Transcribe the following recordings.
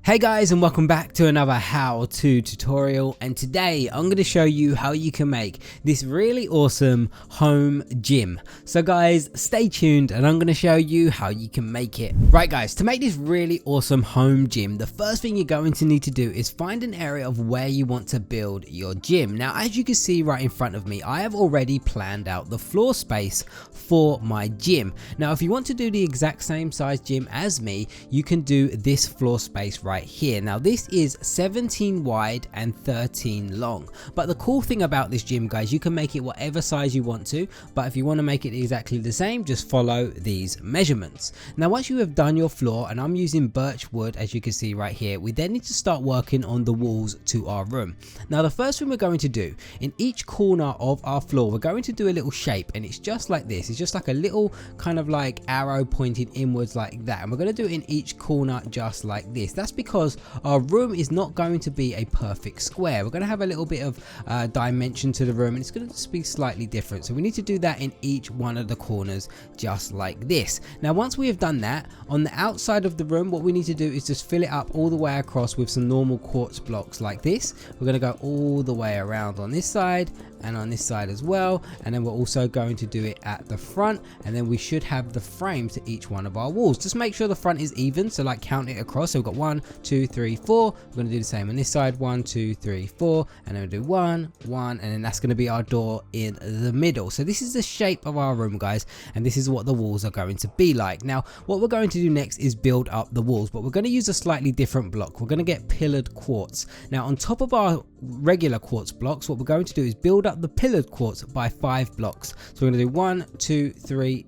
Hey guys, and welcome back to another how-to tutorial, and today I'm going to show you how you can make this really awesome home gym. So guys, stay tuned and I'm going to show you how you can make it. Right guys, to make this really awesome home gym, the first thing you're going to need to do is find an area of where you want to build your gym. Now as you can see right in front of me, I have already planned out the floor space for my gym. Now if you want to do the exact same size gym as me, you can do this floor space right here. Now this is 17 wide and 13 long, but the cool thing about this gym guys, you can make it whatever size you want to, but if you want to make it exactly the same, just follow these measurements. Now once you have done your floor, and I'm using birch wood as you can see right here, we then need to start working on the walls to our room. Now the first thing we're going to do, in each corner of our floor we're going to do a little shape, and it's just like this. It's just like a little kind of like arrow pointing inwards like that, and we're going to do it in each corner just like this. That's because our room is not going to be a perfect square. We're going to have a little bit of dimension to the room, and it's going to just be slightly different. So we need to do that in each one of the corners just like this. Now once we have done that, on the outside of the room what we need to do is just fill it up all the way across with some normal quartz blocks like this. We're going to go all the way around on this side and on this side as well, and then we're also going to do it at the front, and then we should have the frame to each one of our walls. Just make sure the front is even, so like count it across. So we've got 1 2 3 4. We're going to do the same on this side, 1 2 3 4, and then we'll do 1 1, and then that's going to be our door in the middle. So this is the shape of our room guys, and this is what the walls are going to be like. Now what we're going to do next is build up the walls, but we're going to use a slightly different block. We're going to get pillared quartz. Now on top of our regular quartz blocks, what we're going to do is build up the pillared quartz by 5 blocks. So we're going to do 1 2 3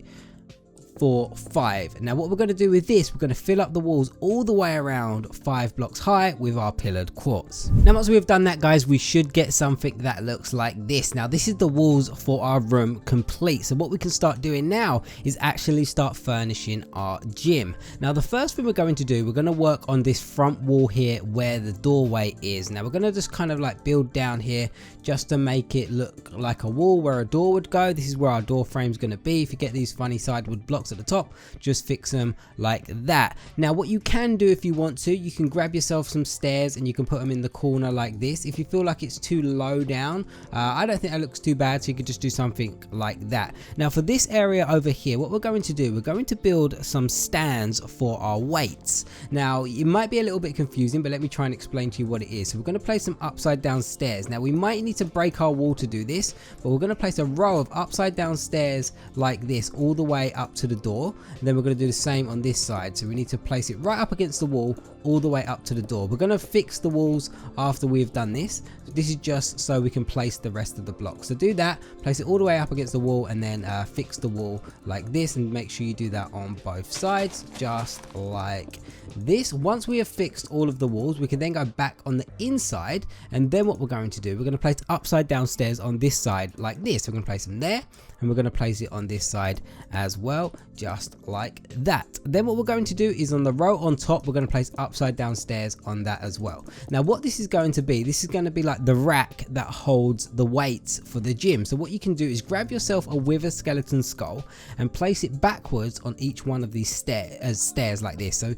4 5. Now what we're going to do with this, we're going to fill up the walls all the way around 5 blocks high with our pillared quartz. Now once we've done that guys, we should get something that looks like this. Now this is the walls for our room complete. So what we can start doing now is actually start furnishing our gym. Now the first thing we're going to do, we're going to work on this front wall here where the doorway is. Now we're going to just kind of like build down here just to make it look like a wall where a door would go. This is where our door frame is going to be. If you get these funny sidewood blocks at the top, just fix them like that. Now what you can do if you want to, you can grab yourself some stairs and you can put them in the corner like this. If you feel like it's too low down, I don't think that looks too bad, so you could just do something like that. Now for this area over here, what we're going to do, we're going to build some stands for our weights. Now it might be a little bit confusing, but let me try and explain to you what it is. So we're going to place some upside down stairs. Now we might need to break our wall to do this, but we're going to place a row of upside down stairs like this all the way up to the door, and then we're going to do the same on this side. So we need to place it right up against the wall all the way up to the door. We're going to fix the walls after we've done this. This is just so we can place the rest of the blocks. So do that, place it all the way up against the wall, and then fix the wall like this, and make sure you do that on both sides just like this. Once we have fixed all of the walls, we can then go back on the inside, and then what we're going to do, we're going to place upside down stairs on this side like this. We're going to place them there, and we're going to place it on this side as well just like that. Then what we're going to do is on the row on top, we're going to place upside down stairs on that as well. Now what this is going to be, this is going to be like the rack that holds the weights for the gym. So what you can do is grab yourself a wither skeleton skull and place it backwards on each one of these stairs like this. So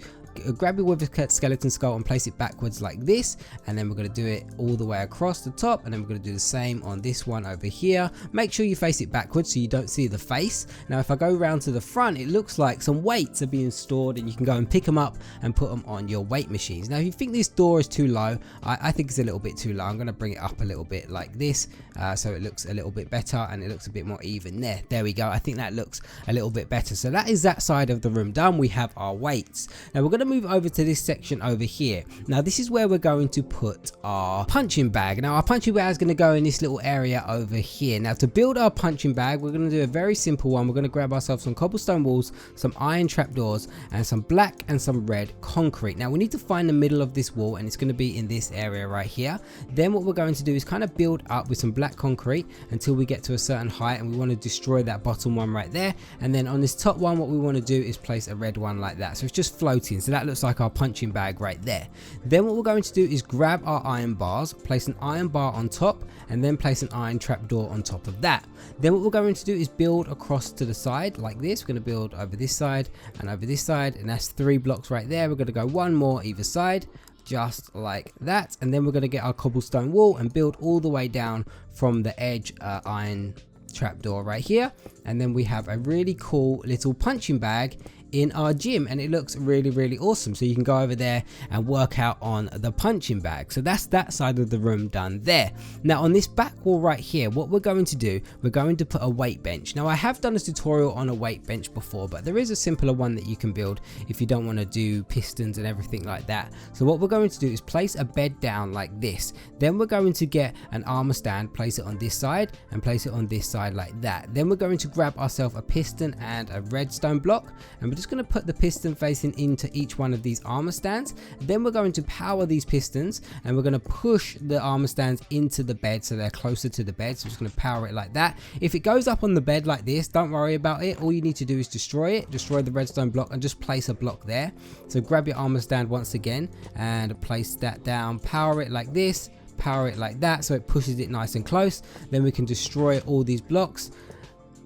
grab your wither skeleton skull and place it backwards like this, and then we're going to do it all the way across the top, and then we're going to do the same on this one over here. Make sure you face it backwards so you don't see the face. Now if I go around to the front, it looks like some weights are being stored, and you can go and pick them up and put them on your weight machines. Now if you think this door is too low, I think it's a little bit too low. I'm going to bring it up a little bit like this, so it looks a little bit better and it looks a bit more even there. There we go. I think that looks a little bit better. So that is that side of the room done. We have our weights. Now we're going to move over to this section over here. Now this is where we're going to put our punching bag. Now our punching bag is going to go in this little area over here. Now to build our punching bag, we're going to do a very simple one. We're going to grab ourselves some cobblestone walls, some iron trapdoors, and some black and some red concrete. Now we need to find the middle of this wall, and it's going to be in this area right here. Then what we're going to do is kind of build up with some black concrete until we get to a certain height, and we want to destroy that bottom one right there. And then on this top one, what we want to do is place a red one like that, so it's just floating. So that looks like our punching bag right there. Then what we're going to do is grab our iron bars, place an iron bar on top, and then place an iron trapdoor on top of that. Then what we're going to do is build across to the side like this. We're going to build over this side and over this side, and that's 3 blocks right there. We're going to go 1 more either side, just like that. And then we're going to get our cobblestone wall and build all the way down from the edge iron trapdoor right here. And then we have a really cool little punching bag in our gym, and it looks really awesome. So you can go over there and work out on the punching bag. So that's that side of the room done there. Now on this back wall right here, what we're going to do, we're going to put a weight bench. Now I have done a tutorial on a weight bench before, but there is a simpler one that you can build if you don't want to do pistons and everything like that. So what we're going to do is place a bed down like this. Then we're going to get an armor stand, place it on this side and place it on this side like that. Then we're going to grab ourselves a piston and a redstone block, and we're just going to put the piston facing into each one of these armor stands. Then we're going to power these pistons and we're going to push the armor stands into the bed so they're closer to the bed. So we're just going to power it like that. If it goes up on the bed like this, don't worry about it. All you need to do is destroy it, destroy the redstone block, and just place a block there. So grab your armor stand once again and place that down, power it like this, power it like that, so it pushes it nice and close. Then we can destroy all these blocks.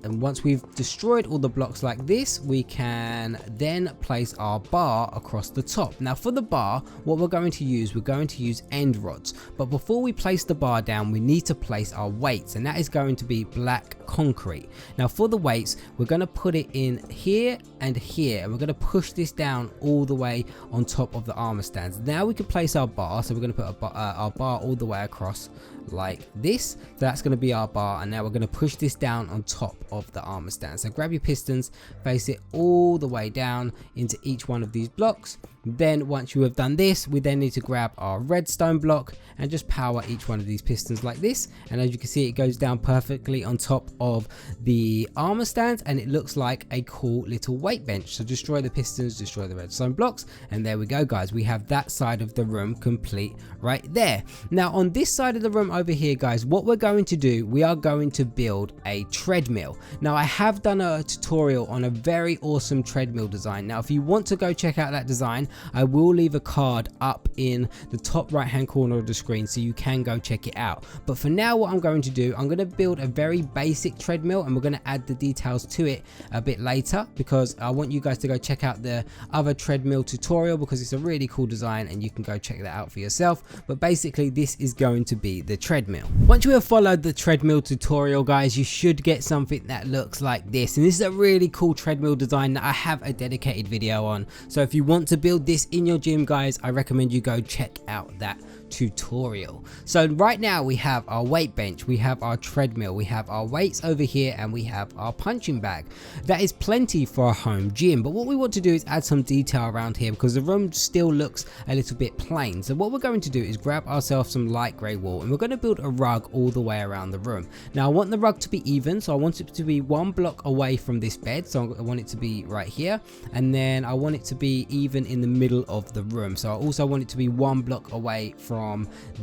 And once we've destroyed all the blocks like this, we can then place our bar across the top. Now for the bar, what we're going to use end rods. But before we place the bar down, we need to place our weights, and that is going to be black concrete. Now for the weights, we're going to put it in here and here, and we're going to push this down all the way on top of the armor stands. Now we can place our bar, so we're going to put our bar all the way across like this. So that's going to be our bar, and now we're going to push this down on top of the armor stand. So grab your pistons, face it all the way down into each one of these blocks. Then once you have done this, we then need to grab our redstone block and just power each one of these pistons like this. And as you can see, it goes down perfectly on top of the armor stand, and it looks like a cool little weight bench. So destroy the pistons, destroy the redstone blocks, and there we go guys, we have that side of the room complete right there. Now on this side of the room over here guys, what we're going to do, we are going to build a treadmill. Now I have done a tutorial on a very awesome treadmill design. Now if you want to go check out that design, I will leave a card up in the top right hand corner of the screen so you can go check it out. But for now, what I'm going to do, I'm going to build a very basic treadmill, and we're going to add the details to it a bit later, because I want you guys to go check out the other treadmill tutorial, because it's a really cool design and you can go check that out for yourself. But basically this is going to be the treadmill. Once you have followed the treadmill tutorial guys, you should get something that looks like this, and this is a really cool treadmill design that I have a dedicated video on. So if you want to build this in your gym guys, I recommend you go check out that tutorial. So right now we have our weight bench, we have our treadmill, we have our weights over here, and we have our punching bag. That is plenty for a home gym, but what we want to do is add some detail around here because the room still looks a little bit plain. So what we're going to do is grab ourselves some light grey wool, and we're going to build a rug all the way around the room. Now I want the rug to be even, so I want it to be 1 block away from this bed, so I want it to be right here, and then I want it to be even in the middle of the room. So I also want it to be 1 block away from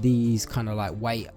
these kind of like weight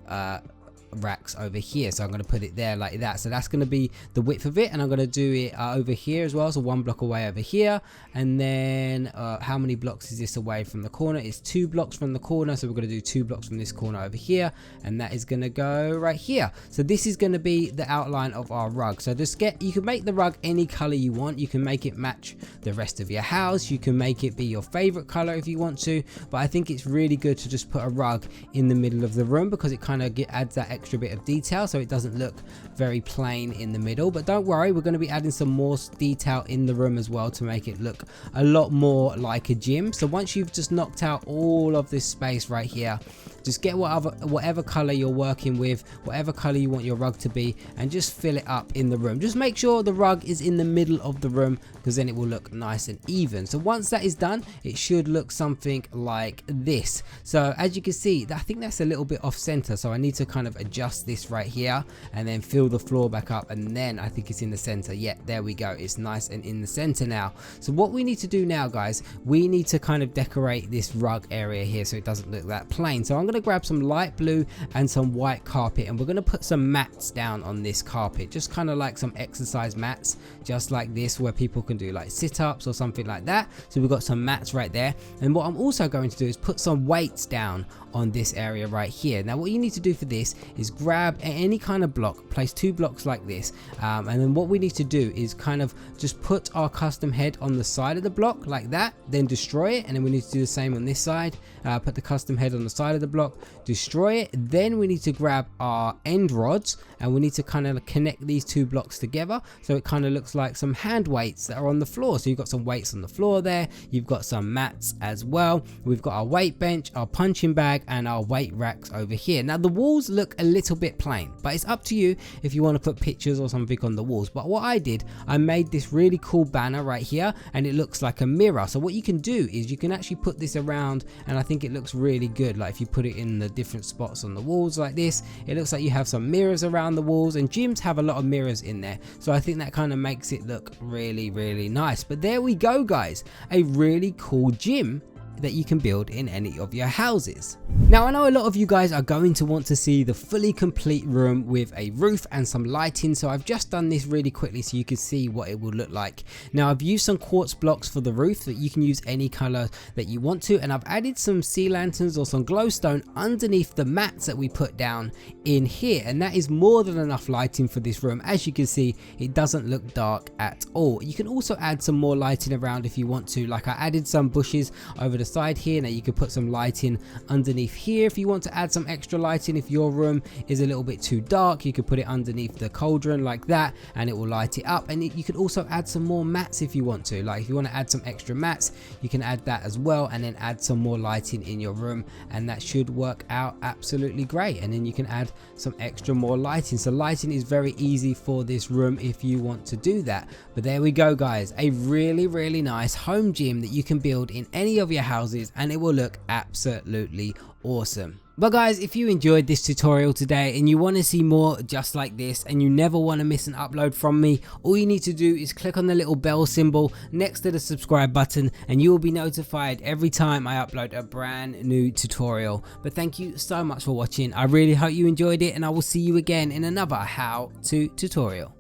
racks over here. So I'm going to put it there like that. So that's going to be the width of it, and I'm going to do it over here as well, so 1 block away over here. And then how many blocks is this away from the corner? It's 2 blocks from the corner, so we're going to do 2 blocks from this corner over here, and that is going to go right here. So this is going to be the outline of our rug. So just you can make the rug any color you want. You can make it match the rest of your house, you can make it be your favorite color if you want to, but I think it's really good to just put a rug in the middle of the room because it kind of adds that extra bit of detail, so it doesn't look very plain in the middle. But don't worry, we're going to be adding some more detail in the room as well to make it look a lot more like a gym. So once you've just knocked out all of this space right here, just get whatever color you're working with, whatever color you want your rug to be, and just fill it up in the room. Just make sure the rug is in the middle of the room, because then it will look nice and even. So once that is done, it should look something like this. So as you can see, I think that's a little bit off center, so I need to kind of adjust this right here and then fill the floor back up, and then I think it's in the center. Yeah, there we go, it's nice and in the center now. So what we need to do now guys, we need to kind of decorate this rug area here so it doesn't look that plain. So I'm going going to grab some light blue and some white carpet, and we're going to put some mats down on this carpet, just kind of like some exercise mats, just like this, where people can do like sit-ups or something like that. So we've got some mats right there, and what I'm also going to do is put some weights down on this area right here. Now what you need to do for this is grab any kind of block, place 2 blocks like this, and then what we need to do is kind of just put our custom head on the side of the block like that, then destroy it, and then we need to do the same on this side. Put the custom head on the side of the block, destroy it, then we need to grab our end rods and we need to kind of connect these 2 blocks together so it kind of looks like some hand weights that are on the floor. So you've got some weights on the floor there, you've got some mats as well, we've got our weight bench, our punching bag, and our weight racks over here. Now the walls look a little bit plain, but it's up to you if you want to put pictures or something on the walls. But what I did, I made this really cool banner right here, and it looks like a mirror. So what you can do is you can actually put this around, and I think it looks really good. Like if you put it in the different spots on the walls like this, it looks like you have some mirrors around the walls, and gyms have a lot of mirrors in there, so I think that kind of makes it look really nice. But there we go guys, a really cool gym that you can build in any of your houses. Now I know a lot of you guys are going to want to see the fully complete room with a roof and some lighting, so I've just done this really quickly so you can see what it will look like. Now I've used some quartz blocks for the roof that you can use any color that you want to, and I've added some sea lanterns or some glowstone underneath the mats that we put down in here, and that is more than enough lighting for this room. As you can see, it doesn't look dark at all. You can also add some more lighting around if you want to, like I added some bushes over the side here. Now you could put some lighting underneath here if you want to add some extra lighting. If your room is a little bit too dark, you could put it underneath the cauldron like that and it will light it up. And you could also add some more mats if you want to, like if you want to add some extra mats, you can add that as well, and then add some more lighting in your room, and that should work out absolutely great. And then you can add some extra more lighting. So lighting is very easy for this room if you want to do that. But there we go guys, a really nice home gym that you can build in any of your houses, and it will look absolutely awesome. But guys, if you enjoyed this tutorial today and you want to see more just like this and you never want to miss an upload from me, all you need to do is click on the little bell symbol next to the subscribe button and you will be notified every time I upload a brand new tutorial. But thank you so much for watching. I really hope you enjoyed it, and I will see you again in another how to tutorial.